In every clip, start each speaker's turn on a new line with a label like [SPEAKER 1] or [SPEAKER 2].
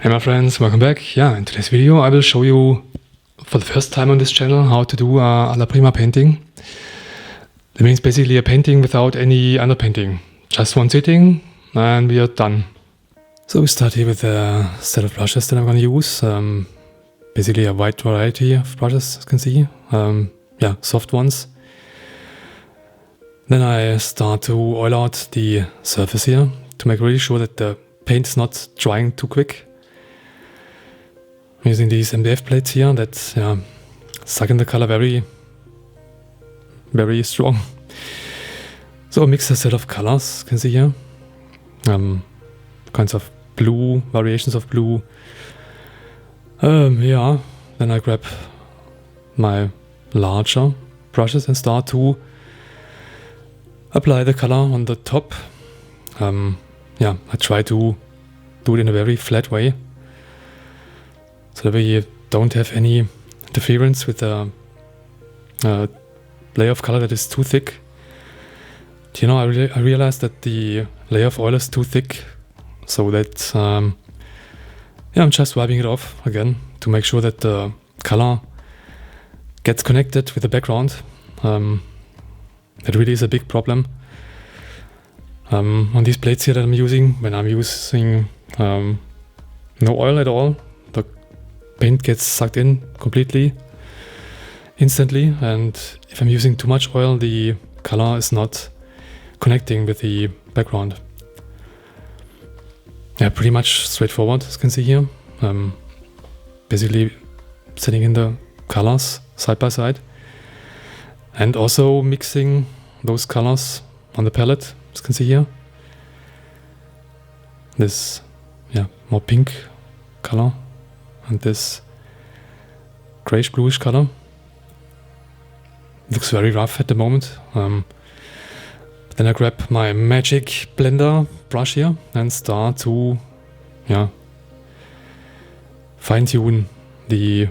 [SPEAKER 1] Hey my friends, welcome back. In today's video I will show you for the first time on this channel how to do a Alla Prima painting. That means basically a painting without any underpainting. Just one sitting and we are done. So we start here with a set of brushes that I'm going to use. Basically a wide variety of brushes, as you can see. Soft ones. Then I start to oil out the surface here to make really sure that the paint is not drying too quick. I'm using these MDF plates here that suck in the color very, very strong. So I mix a set of colors, you can see here. Kinds of blue, variations of blue. Then I grab my larger brushes and start to apply the color on the top. I try to do it in a very flat way, so that we don't have any interference with the layer of color that is too thick. I realized that the layer of oil is too thick, so that I'm just wiping it off again to make sure that the color gets connected with the background. That really is a big problem. On these plates here that I'm using, when I'm using no oil at all, the paint gets sucked in completely, instantly, and if I'm using too much oil, the color is not connecting with the background. Pretty much straightforward, as you can see here. Basically setting in the colors side by side and also mixing those colors on the palette, as you can see here. This more pink color and this grayish bluish color. Looks very rough at the moment. Then I grab my magic blender brush here and start to fine-tune the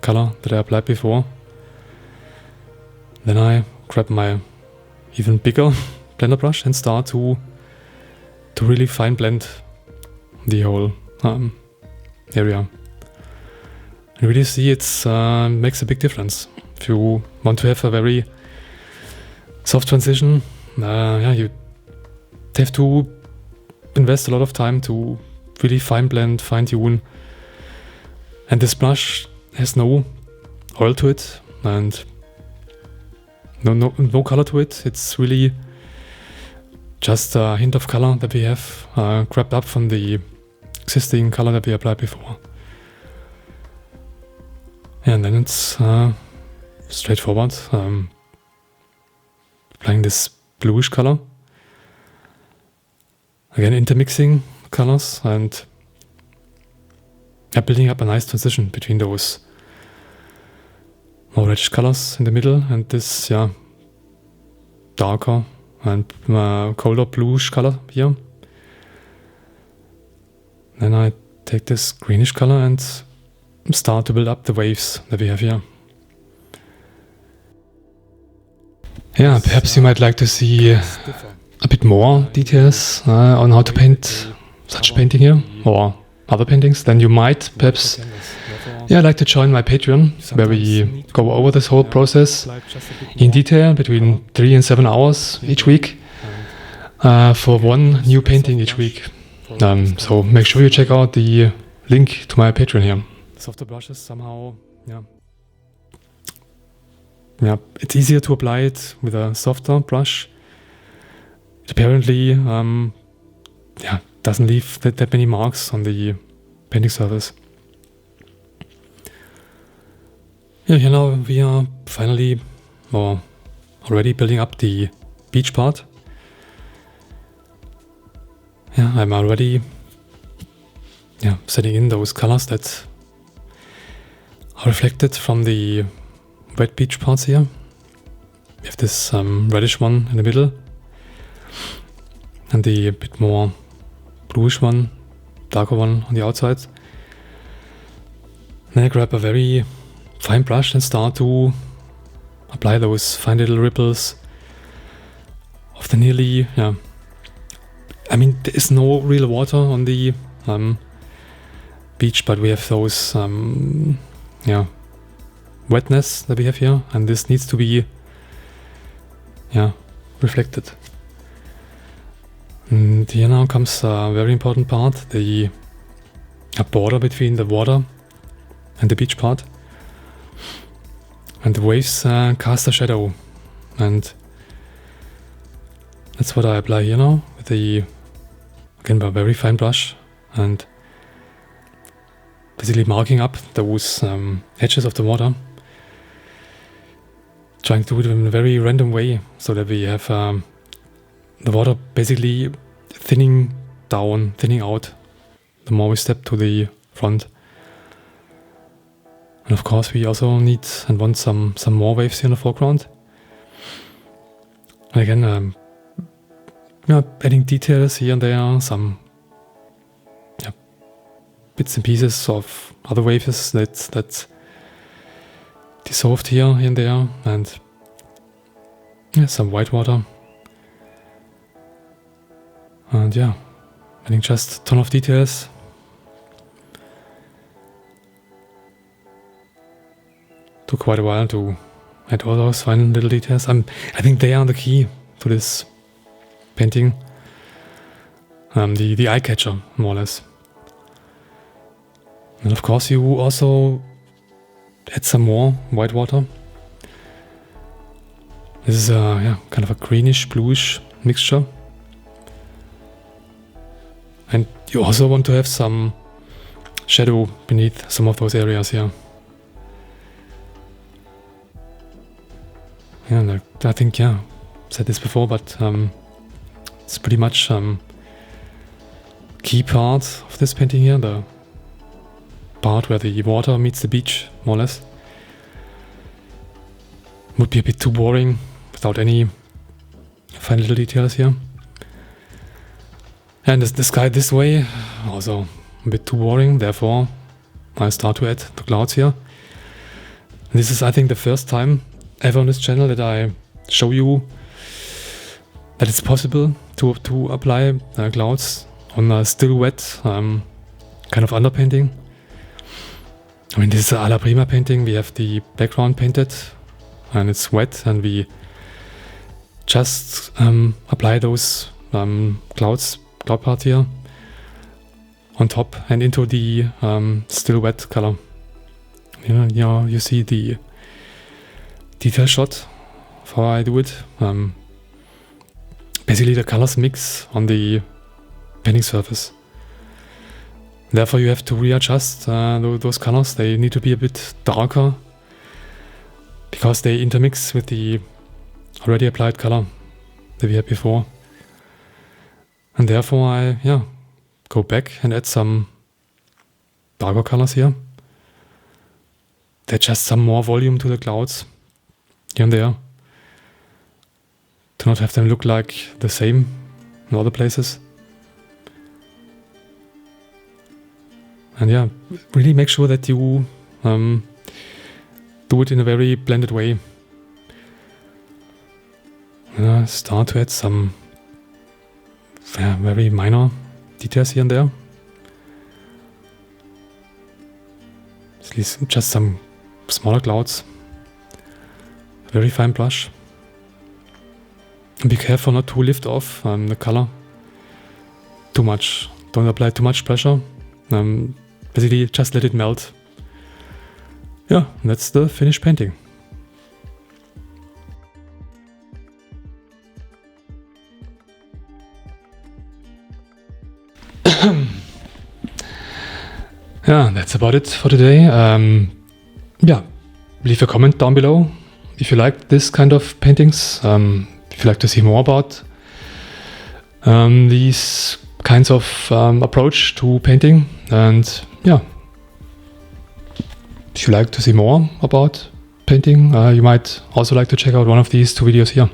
[SPEAKER 1] color that I applied before. Then I grab my even bigger blender brush and start to really fine blend the whole area. You really see it makes a big difference. If you want to have a very soft transition, you have to invest a lot of time to really fine blend, fine tune. And this brush has no oil to it and no color to it. It's really just a hint of color that we have grabbed up from the existing color that we applied before. And then it's straightforward. Applying this bluish color. Again, intermixing colors and building up a nice transition between those more reddish colors in the middle and this darker and colder bluish color here. Then I take this greenish color and start to build up the waves that we have here. Perhaps you might like to see a bit more details on how to paint such a painting here or other paintings. Then you might perhaps like to join my Patreon, where we go over this whole process in detail between 3 and 7 hours each week for one new painting each week. So make sure you check out the link to my Patreon here. Softer brushes somehow, it's easier to apply it with a softer brush. It apparently doesn't leave that many marks on the painting surface. Here now we are finally already building up the beach part. I'm already setting in those colors that are reflected from the wet beach parts here. We have this reddish one in the middle and the bit more bluish one, darker one on the outside. Then I grab a very fine brush and start to apply those fine little ripples of the nearly I mean, there is no real water on the beach, but we have those wetness that we have here, and this needs to be reflected. And here now comes a very important part, a border between the water and the beach part. And the waves cast a shadow, and that's what I apply here now with a very fine brush, and basically marking up those edges of the water, trying to do it in a very random way so that we have the water basically thinning out the more we step to the front. And of course we also need and want some more waves here in the foreground. And again, adding details here and there, some bits and pieces of other waves that dissolved here and there, and some white water. And adding just a ton of details. Took quite a while to add all those fine little details. I think they are the key to this painting. The eye catcher, more or less. And of course you also add some more white water. This is kind of a greenish, bluish mixture. And you also want to have some shadow beneath some of those areas here. And I think, said this before, but it's pretty much key part of this painting here, the part where the water meets the beach, more or less. Would be a bit too boring without any fine little details here. And the sky this way, also a bit too boring, therefore I start to add the clouds here. And this is, I think, the first time ever on this channel that I show you that it's possible to apply clouds on a still wet kind of underpainting. I mean, this is an Alla Prima painting. We have the background painted and it's wet, and we just apply those cloud part here on top and into the still wet color. You see the detail shot of how I do it. Basically the colors mix on the painting surface. Therefore you have to readjust those colors. They need to be a bit darker because they intermix with the already applied color that we had before. And therefore I go back and add some darker colors here. Add just some more volume to the clouds here and there, to not have them look like the same in other places. And really make sure that you do it in a very blended way. And start to add some very minor details here and there. At least just some smaller clouds. Very fine brush. And be careful not to lift off the color too much. Don't apply too much pressure. Basically just let it melt. That's the finished painting. That's about it for today. Leave a comment down below if you like this kind of paintings, if you like to see more about these kinds of approach to painting, and if you like to see more about painting, you might also like to check out one of these two videos here.